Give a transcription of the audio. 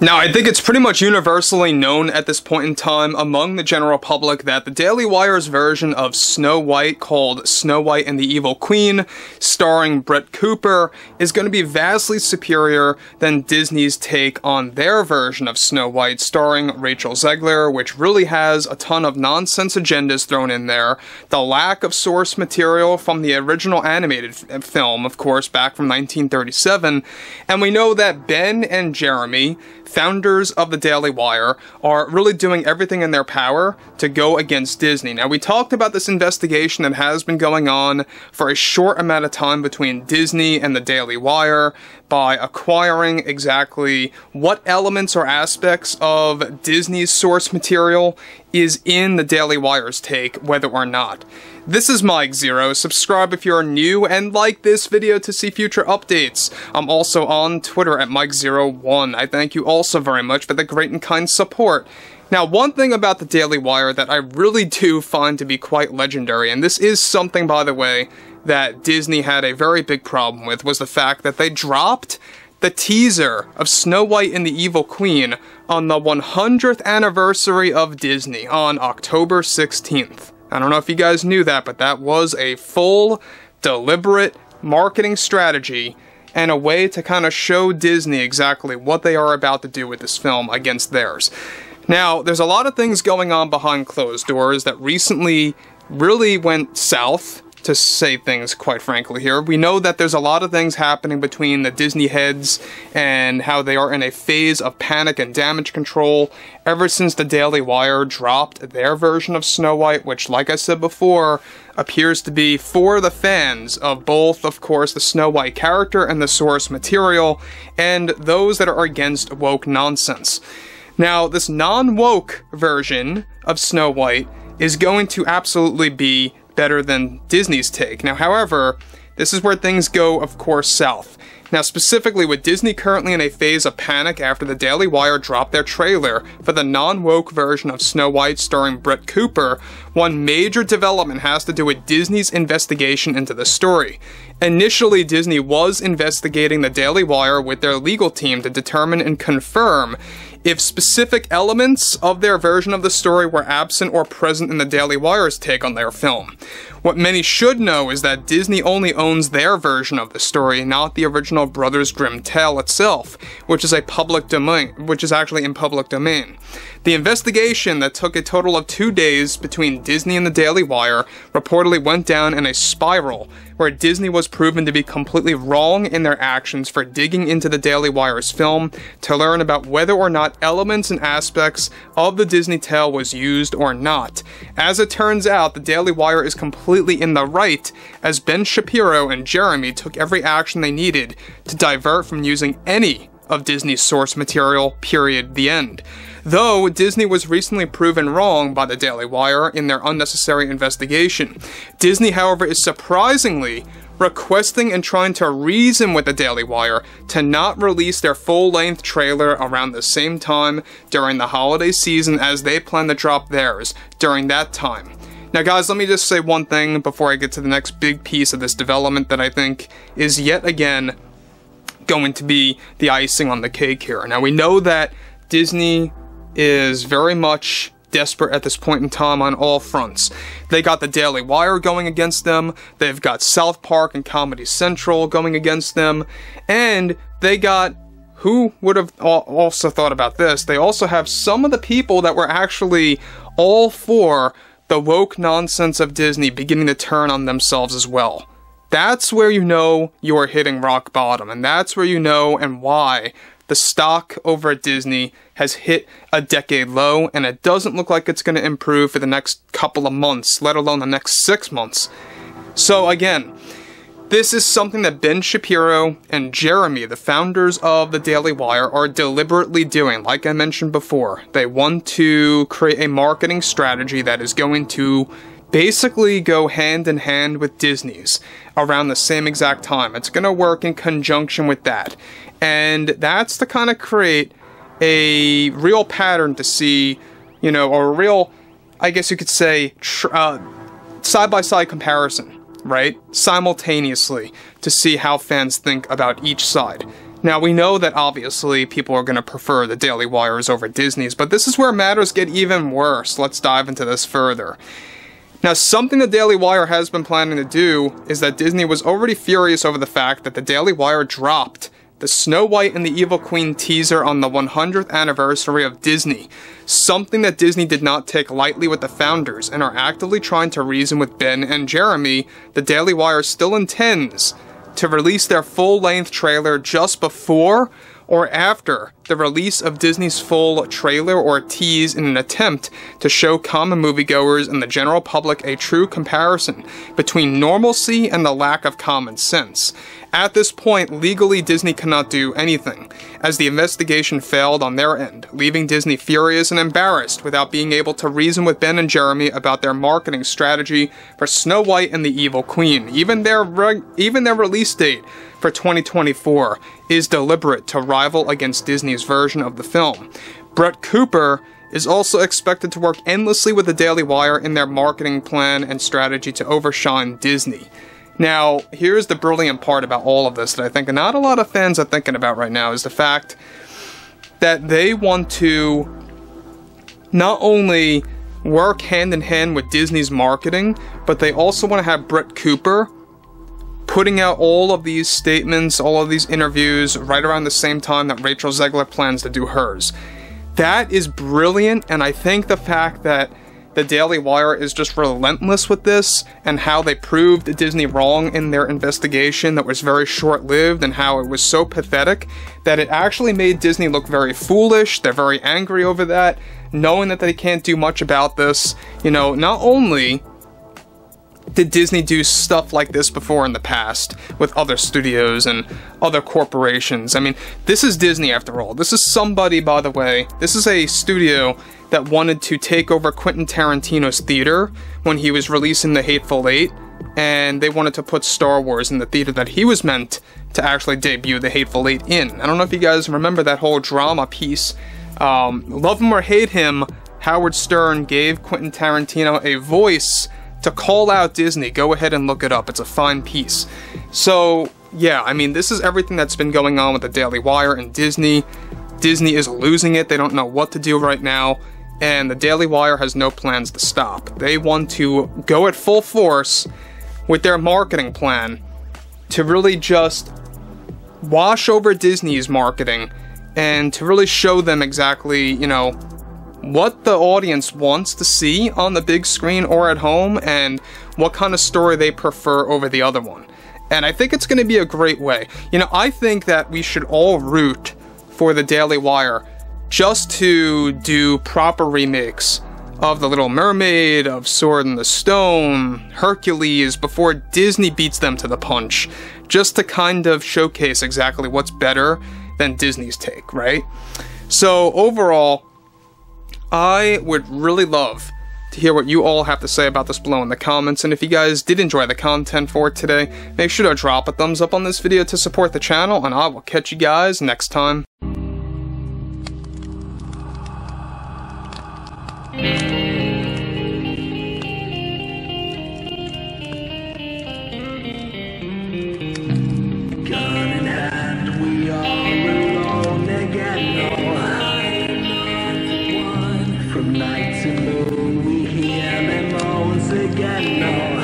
Now, I think it's pretty much universally known at this point in time among the general public that the Daily Wire's version of Snow White, called Snow White and the Evil Queen, starring Bret Cooper, is going to be vastly superior than Disney's take on their version of Snow White, starring Rachel Zegler, which really has a ton of nonsense agendas thrown in there, the lack of source material from the original animated film, of course, back from 1937, and we know that Ben and Jeremy, founders of the Daily Wire, are really doing everything in their power to go against Disney. Now, we talked about this investigation that has been going on for a short amount of time between Disney and the Daily Wire by acquiring exactly what elements or aspects of Disney's source material is in the Daily Wire's take, whether or not. This is Mike Zero. Subscribe if you're new and like this video to see future updates. I'm also on Twitter at Mike01. I thank you also very much for the great and kind support. Now, one thing about the Daily Wire that I really do find to be quite legendary, and this is something, by the way, that Disney had a very big problem with, was the fact that they dropped the teaser of Snow White and the Evil Queen on the 100th anniversary of Disney on October 16th. I don't know if you guys knew that, but that was a full, deliberate marketing strategy and a way to kind of show Disney exactly what they are about to do with this film against theirs. Now, there's a lot of things going on behind closed doors that recently really went south, to say things quite frankly here. We know that there's a lot of things happening between the Disney heads and how they are in a phase of panic and damage control ever since the Daily Wire dropped their version of Snow White, which, like I said before, appears to be for the fans of both, of course, the Snow White character and the source material, and those that are against woke nonsense. Now, this non-woke version of Snow White is going to absolutely be better than Disney's take. Now, however, this is where things go, of course, south. Now, specifically, with Disney currently in a phase of panic after the Daily Wire dropped their trailer for the non-woke version of Snow White starring Bret Cooper, one major development has to do with Disney's investigation into the story. Initially, Disney was investigating the Daily Wire with their legal team to determine and confirm if specific elements of their version of the story were absent or present in the Daily Wire's take on their film. What many should know is that Disney only owns their version of the story, not the original Brothers Grimm tale itself, which is actually in public domain. The investigation that took a total of 2 days between Disney and the Daily Wire reportedly went down in a spiral, where Disney was proven to be completely wrong in their actions for digging into the Daily Wire's film to learn about whether or not elements and aspects of the Disney tale was used or not. As it turns out, the Daily Wire is completely in the right, as Ben Shapiro and Jeremy took every action they needed to divert from using any of Disney's source material, period, the end. Though Disney was recently proven wrong by the Daily Wire in their unnecessary investigation. Disney, however, is surprisingly requesting and trying to reason with the Daily Wire to not release their full-length trailer around the same time during the holiday season as they plan to drop theirs during that time. Now, guys, let me just say one thing before I get to the next big piece of this development that I think is yet again going to be the icing on the cake here. Now, we know that Disney is very much desperate at this point in time on all fronts. They got the Daily Wire going against them, they've got South Park and Comedy Central going against them, and they got, who would have also thought about this, they also have some of the people that were actually all for the woke nonsense of Disney beginning to turn on themselves as well. That's where you know you are hitting rock bottom, and that's where you know and why the stock over at Disney has hit a decade low, and it doesn't look like it's going to improve for the next couple of months, let alone the next 6 months. So again, this is something that Ben Shapiro and Jeremy, the founders of the Daily Wire, are deliberately doing. Like I mentioned before, they want to create a marketing strategy that is going to basically go hand in hand with Disney's around the same exact time. It's going to work in conjunction with that. And that's to kind of create a real pattern to see, you know, or a real, I guess you could say, side-by-side comparison, right? Simultaneously, to see how fans think about each side. Now, we know that obviously people are going to prefer the Daily Wires over Disney's, but this is where matters get even worse. Let's dive into this further. Now, something the Daily Wire has been planning to do is that Disney was already furious over the fact that the Daily Wire dropped the Snow White and the Evil Queen teaser on the 100th anniversary of Disney, something that Disney did not take lightly with the founders and are actively trying to reason with Ben and Jeremy. The Daily Wire still intends to release their full-length trailer just before or after the release of Disney's full trailer or tease in an attempt to show common moviegoers and the general public a true comparison between normalcy and the lack of common sense. At this point, legally, Disney cannot do anything, as the investigation failed on their end, leaving Disney furious and embarrassed without being able to reason with Ben and Jeremy about their marketing strategy for Snow White and the Evil Queen. Even their release date for 2024 is deliberate to rival against Disney's version of the film. Bret Cooper is also expected to work endlessly with the Daily Wire in their marketing plan and strategy to overshine Disney. Now, here's the brilliant part about all of this that I think not a lot of fans are thinking about right now, is the fact that they want to not only work hand in hand with Disney's marketing, but they also want to have Bret Cooper putting out all of these statements, all of these interviews, right around the same time that Rachel Zegler plans to do hers. That is brilliant, and I think the fact that the Daily Wire is just relentless with this, and how they proved Disney wrong in their investigation that was very short-lived, and how it was so pathetic that it actually made Disney look very foolish. They're very angry over that, knowing that they can't do much about this. You know, not only did Disney do stuff like this before in the past with other studios and other corporations. I mean, this is Disney after all. This is somebody, by the way, this is a studio that wanted to take over Quentin Tarantino's theater when he was releasing The Hateful Eight, and they wanted to put Star Wars in the theater that he was meant to actually debut The Hateful Eight in. I don't know if you guys remember that whole drama piece. Love him or hate him, Howard Stern gave Quentin Tarantino a voice to call out Disney. Go ahead and look it up. It's a fine piece. So, yeah, I mean, this is everything that's been going on with the Daily Wire and Disney. Disney is losing it. They don't know what to do right now. And the Daily Wire has no plans to stop. They want to go at full force with their marketing plan to really just wash over Disney's marketing and to really show them exactly, you know, what the audience wants to see on the big screen or at home, and what kind of story they prefer over the other one. And I think it's going to be a great way. You know, I think that we should all root for the Daily Wire just to do proper remakes of The Little Mermaid, of Sword in the Stone, Hercules, before Disney beats them to the punch, just to kind of showcase exactly what's better than Disney's take, right? So overall, I would really love to hear what you all have to say about this below in the comments, and if you guys did enjoy the content for today, make sure to drop a thumbs up on this video to support the channel, and I will catch you guys next time. Gun in hand, we are alone again. No, from night to moon, we hear them moans again. No.